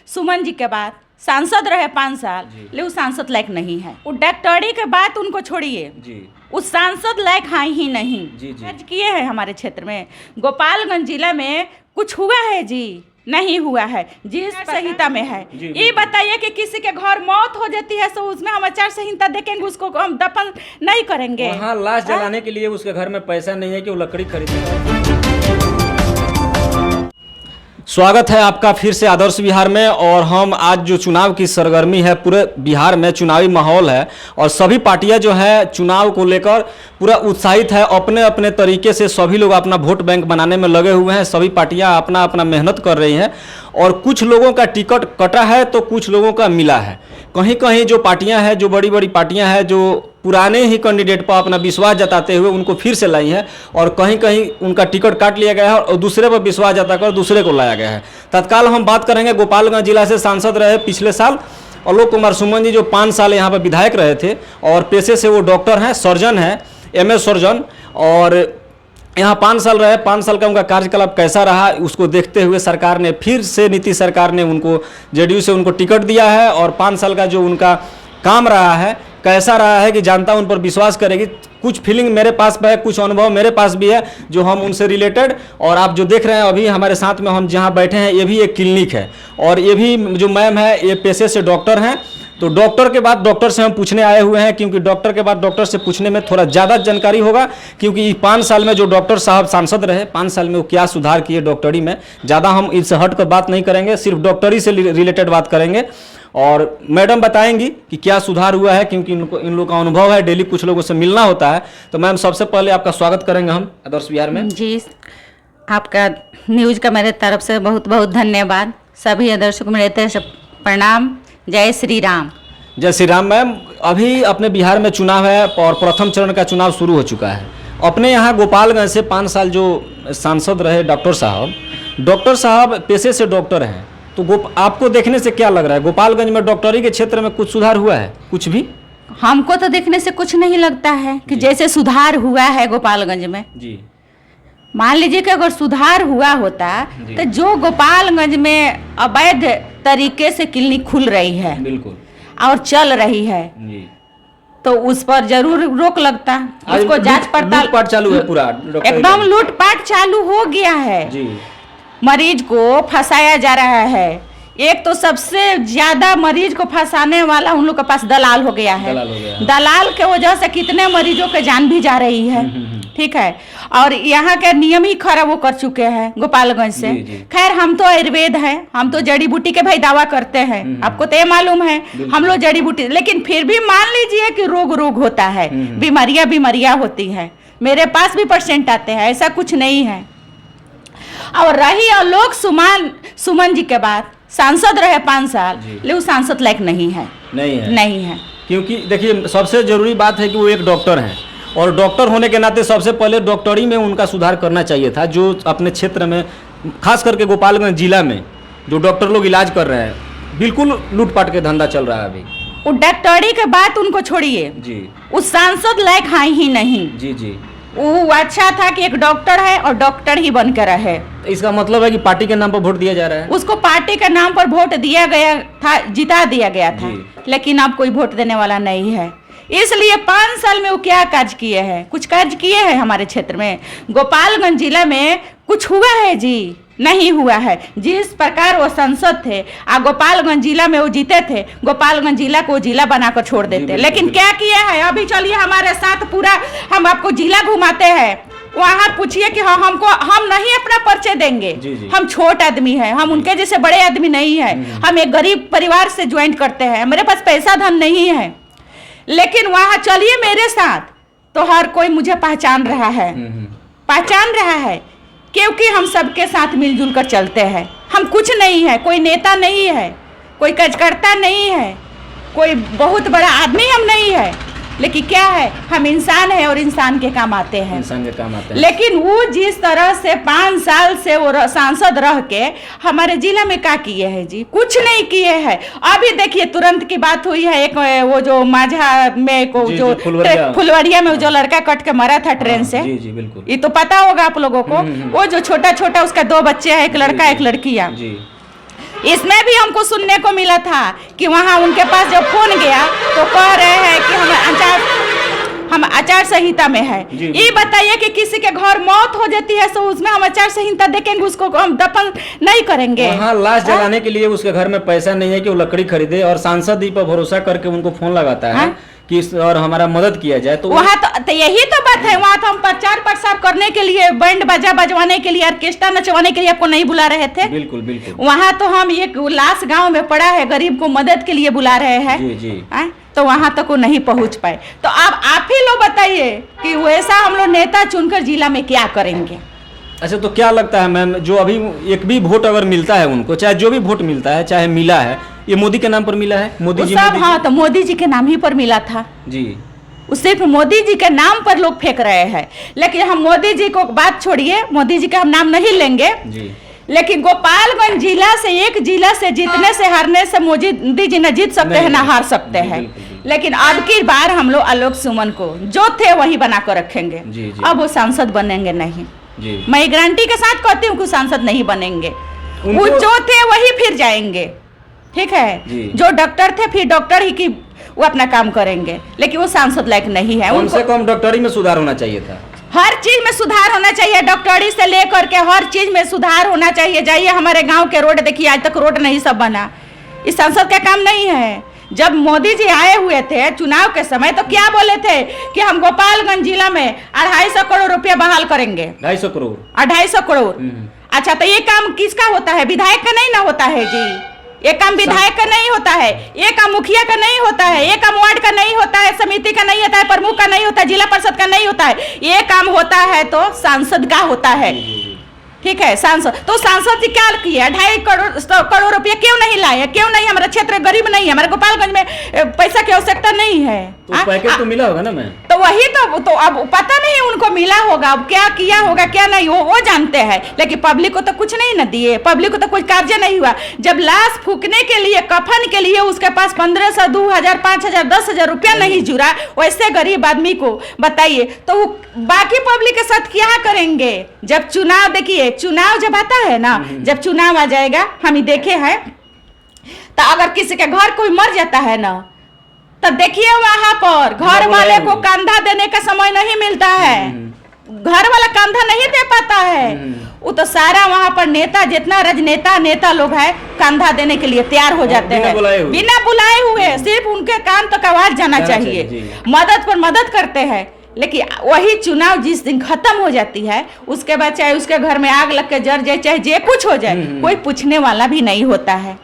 सुमन जी के बाद सांसद रहे 5 साल, लेकिन वो सांसद लायक नहीं है। वो डॉक्टरी के बाद उनको छोड़िए, उस सांसद लायक है ही नहीं। आज किए हैं हमारे क्षेत्र में, गोपालगंज जिला में कुछ हुआ है जी? नहीं हुआ है। जिस संहिता में है, ये बताइए कि किसी के घर मौत हो जाती है तो उसमें हम आचार संहिता देखेंगे, उसको हम दफन नहीं करेंगे? वहाँ लाश जलाने के लिए उसके घर में पैसा नहीं है कि वो लकड़ी खरीदे। स्वागत है आपका फिर से आदर्श बिहार में। और हम आज जो चुनाव की सरगर्मी है, पूरे बिहार में चुनावी माहौल है और सभी पार्टियां जो है चुनाव को लेकर पूरा उत्साहित है। अपने अपने तरीके से सभी लोग अपना वोट बैंक बनाने में लगे हुए हैं। सभी पार्टियां अपना अपना मेहनत कर रही हैं और कुछ लोगों का टिकट कटा है तो कुछ लोगों का मिला है। कहीं कहीं जो पार्टियां हैं, जो बड़ी बड़ी पार्टियां हैं, जो पुराने ही कैंडिडेट पर अपना विश्वास जताते हुए उनको फिर से लाई है और कहीं कहीं उनका टिकट काट लिया गया है और दूसरे पर विश्वास जताकर दूसरे को लाया गया है। तत्काल हम बात करेंगे गोपालगंज जिला से सांसद रहे पिछले साल आलोक कुमार सुमन जी, जो 5 साल यहाँ पर विधायक रहे थे और पेशे से वो डॉक्टर हैं, सर्जन हैं, MS सर्जन। और यहाँ 5 साल रहे, 5 साल का उनका कार्यकाल कैसा रहा उसको देखते हुए सरकार ने फिर से, नीतीश सरकार ने उनको JDU से उनको टिकट दिया है और 5 साल का जो उनका काम रहा है, कैसा रहा है कि जनता उन पर विश्वास करेगी। कुछ फीलिंग मेरे पास है, कुछ अनुभव मेरे पास भी है जो हम उनसे रिलेटेड। और आप जो देख रहे हैं अभी हमारे साथ में हम जहां बैठे हैं, ये भी एक क्लिनिक है और ये भी जो मैम है ये पेशे से डॉक्टर हैं। तो डॉक्टर के बाद डॉक्टर से हम पूछने आए हुए हैं, क्योंकि डॉक्टर के बाद डॉक्टर से पूछने में थोड़ा ज़्यादा जानकारी होगा, क्योंकि 5 साल में जो डॉक्टर साहब सांसद रहे, 5 साल में वो क्या सुधार किए डॉक्टरी में। ज़्यादा हम इससे हट कर बात नहीं करेंगे, सिर्फ डॉक्टरी से रिलेटेड बात करेंगे। और मैडम बताएंगी कि क्या सुधार हुआ है, क्योंकि इन लोगों का अनुभव है, डेली कुछ लोगों से मिलना होता है। तो मैम सबसे पहले आपका स्वागत करेंगे हम आदर्श बिहार में। जी, आपका न्यूज़ का मेरे तरफ से बहुत बहुत धन्यवाद। सभी दर्शकों को मेरे तरफ से प्रणाम। जय श्री राम। जय श्री राम। मैम अभी अपने बिहार में चुनाव है और प्रथम चरण का चुनाव शुरू हो चुका है। अपने यहाँ गोपालगंज से 5 साल जो सांसद रहे डॉक्टर साहब पेशे से डॉक्टर हैं, तो आपको देखने से क्या लग रहा है, गोपालगंज में डॉक्टरी के क्षेत्र में कुछ सुधार हुआ है? कुछ भी हमको तो देखने से कुछ नहीं लगता है कि जैसे सुधार हुआ है गोपालगंज में जी। मान लीजिए कि अगर सुधार हुआ होता तो जो गोपालगंज में अवैध तरीके से क्लिनिक खुल रही है, बिल्कुल, और चल रही है जी, तो उस पर जरूर रोक लगता। उसको जांच पड़ताल लूटपाट चालू है, पूरा एकदम लूटपाट चालू हो गया है जी। मरीज को फंसाया जा रहा है। एक तो सबसे ज्यादा मरीज को फंसाने वाला उन लोग के पास दलाल हो गया है। दलाल के वजह से कितने मरीजों के जान भी जा रही है। ठीक है, और यहाँ के नियम ही खराब वो कर चुके हैं गोपालगंज से। खैर हम तो आयुर्वेद है, हम तो जड़ी बूटी के भाई दावा करते हैं, आपको तो ये मालूम है हम लोग जड़ी बूटी, लेकिन फिर भी मान लीजिए कि रोग होता है, बीमारियां होती है। मेरे पास भी पेशेंट आते हैं, ऐसा कुछ नहीं है। और रही आलोक सुमन जी के बाद सांसद रहे 5 साल, लेकिन वो सांसद लायक नहीं है। क्योंकि देखिए सबसे जरूरी बात है कि वो एक डॉक्टर हैं और डॉक्टर होने के नाते सबसे पहले डॉक्टरी में उनका सुधार करना चाहिए था। जो अपने क्षेत्र में खास करके गोपालगंज जिला में जो डॉक्टर लोग इलाज कर रहे हैं, बिल्कुल लूटपाट के धंधा चल रहा है अभी। वो डॉक्टरी के बाद उनको छोड़िए जी, उस सांसद लायक है ही नहीं जी। वो अच्छा था कि एक डॉक्टर है और डॉक्टर ही बनकर रहे। इसका मतलब है कि पार्टी के नाम पर वोट दिया जा रहा है। उसको पार्टी के नाम पर वोट दिया गया था, जिता दिया गया था, लेकिन अब कोई वोट देने वाला नहीं है। इसलिए 5 साल में वो क्या कार्य किए हैं? कुछ कार्य किए हैं हमारे क्षेत्र में? गोपालगंज जिला में कुछ हुआ है जी? नहीं हुआ है। जिस प्रकार वो सांसद थे और गोपालगंज जिला में वो जीते थे, गोपालगंज जिला को जिला बनाकर छोड़ देते, लेकिन क्या किया है? अभी चलिए हमारे साथ पूरा हम आपको जिला घुमाते हैं। वहाँ पूछिए कि हम नहीं अपना परिचय देंगे जी। हम छोट आदमी है, हम उनके जैसे बड़े आदमी नहीं है। हम एक गरीब परिवार से ज्वाइंट करते हैं, मेरे पास पैसा धन नहीं है, लेकिन वहाँ चलिए मेरे साथ तो हर कोई मुझे पहचान रहा है, क्योंकि हम सबके साथ मिलजुल कर चलते हैं। हम कुछ नहीं है, कोई नेता नहीं है, कोई कार्यकर्ता नहीं है, कोई बहुत बड़ा आदमी हम नहीं है, लेकिन क्या है, हम इंसान है और इंसान के काम आते हैं। लेकिन वो जिस तरह से 5 साल से वो सांसद रह के हमारे जिला में क्या किए हैं जी? कुछ नहीं किए हैं। अभी देखिए तुरंत की बात हुई है, एक वो जो माझा में को जो फुलवरिया में जो लड़का कट के मरा था ट्रेन से, ये तो पता होगा आप लोगों को। वो जो छोटा उसका 2 बच्चे हैं, एक लड़का एक लड़कियां। इसमें भी हमको सुनने को मिला था कि वहाँ उनके पास जब फोन गया तो कह रहे हैं कि हम आचार संहिता में है। ये बताइए कि किसी के घर मौत हो जाती है तो उसमें हम आचार संहिता देखेंगे, उसको हम दफन नहीं करेंगे। हाँ, लाश जलाने के लिए उसके घर में पैसा नहीं है कि वो लकड़ी खरीदे, और सांसद जी पर भरोसा करके उनको फोन लगाता है कि और हमारा मदद किया जाए। तो वहाँ तो यही तो बात है, वहाँ तो हम प्रचार प्रसार करने के लिए, बैंड बाजा बजवाने के लिए, ऑर्केस्ट्रा नचवाने के लिए आपको नहीं बुला रहे थे। बिल्कुल बिल्कुल। वहाँ तो हम एक लाश गांव में पड़ा है, गरीब को मदद के लिए बुला रहे हैं। जी जी। तो वहाँ तक वो नहीं पहुँच पाए। तो अब आप ही लोग बताइए कि वैसा हम लोग नेता चुनकर जिला में क्या करेंगे। अच्छा, तो क्या लगता है मैम, जो अभी एक भी वोट अगर मिलता है उनको, चाहे जो भी वोट मिलता है, चाहे मिला है, ये मोदी के नाम पर मिला है? मोदी जी सब, हाँ, तो मोदी जी के नाम ही पर मिला था जी। सिर्फ मोदी जी के नाम पर लोग फेंक रहे हैं। लेकिन हम मोदी जी को बात छोड़िए, मोदी जी का हम नाम नहीं लेंगे जी। लेकिन गोपालगंज जिला से, एक जिला से जीतने से, हारने से मोदी जी न जीत सकते हैं ना हार सकते हैं। लेकिन अब की बार हम लोग आलोक सुमन को जो थे वही बना कर रखेंगे। अब वो सांसद बनेंगे नहीं जी। मैं गारंटी के साथ कहती हूँ कि सांसद नहीं बनेंगे। वो जो थे वही फिर जाएंगे, ठीक है। जो डॉक्टर थे फिर डॉक्टर ही की वो अपना काम करेंगे, लेकिन वो सांसद लायक नहीं है। कम से कम डॉक्टरी में सुधार होना चाहिए था। हर चीज में सुधार होना चाहिए, डॉक्टरी से लेकर के हर चीज में सुधार होना चाहिए। जाइए हमारे गांव के रोड देखिए, आज तक रोड नहीं सब बना। इस सांसद का काम नहीं है। जब मोदी जी आए हुए थे चुनाव के समय तो क्या बोले थे कि हम गोपालगंज जिला में 250 करोड़ रुपया बहाल करेंगे। 250 करोड़, 250 करोड़। अच्छा, तो ये काम किसका होता है? विधायक का नहीं ना होता है जी। ये काम विधायक का नहीं होता है, ये काम मुखिया का नहीं होता है, ये काम वार्ड का नहीं होता है, समिति का नहीं होता है, प्रमुख का नहीं होता है, जिला परिषद का नहीं होता है। ये काम होता है तो सांसद का होता है, ठीक है। सांसद तो सांसद जी क्या किया? 2.5 करोड़ रुपया क्यों नहीं लाए? क्यों नहीं? हमारा क्षेत्र गरीब नहीं है, हमारे गोपालगंज में पैसा की आवश्यकता नहीं है। तो पैकेज तो मिला होगा ना मैम? तो वही तो अब पता नहीं उनको मिला होगा, अब क्या किया होगा क्या नहीं वो जानते हैं। लेकिन पब्लिक को तो कुछ नहीं न दिए, पब्लिक को तो कोई कार्य नहीं हुआ। जब लाश फूकने के लिए, कफन के लिए उसके पास 1500, 2000, 5000, 10,000 रुपया नहीं जुड़ा, वैसे गरीब आदमी को बताइए तो बाकी पब्लिक के साथ क्या करेंगे? जब चुनाव, देखिए चुनाव जब आता है ना, जब चुनाव आ जाएगा, हम ही देखे हैं, तो अगर किसी के घर कोई मर जाता है ना, तब देखिए वहां पर घर वाले को कंधा देने का समय नहीं मिलता है, घर वाला कंधा नहीं दे पाता है। वो तो सारा वहां पर नेता, जितना नेता लोग है, कंधा देने के लिए तैयार हो जाते हैं बिना बुलाए हुए। सिर्फ उनके कान तक आवाज जाना चाहिए, मदद पर मदद करते हैं। लेकिन वही चुनाव जिस दिन खत्म हो जाती है, उसके बाद चाहे उसके घर में आग लग के जर जाए, चाहे जे कुछ हो जाए, कोई पूछने वाला भी नहीं होता है।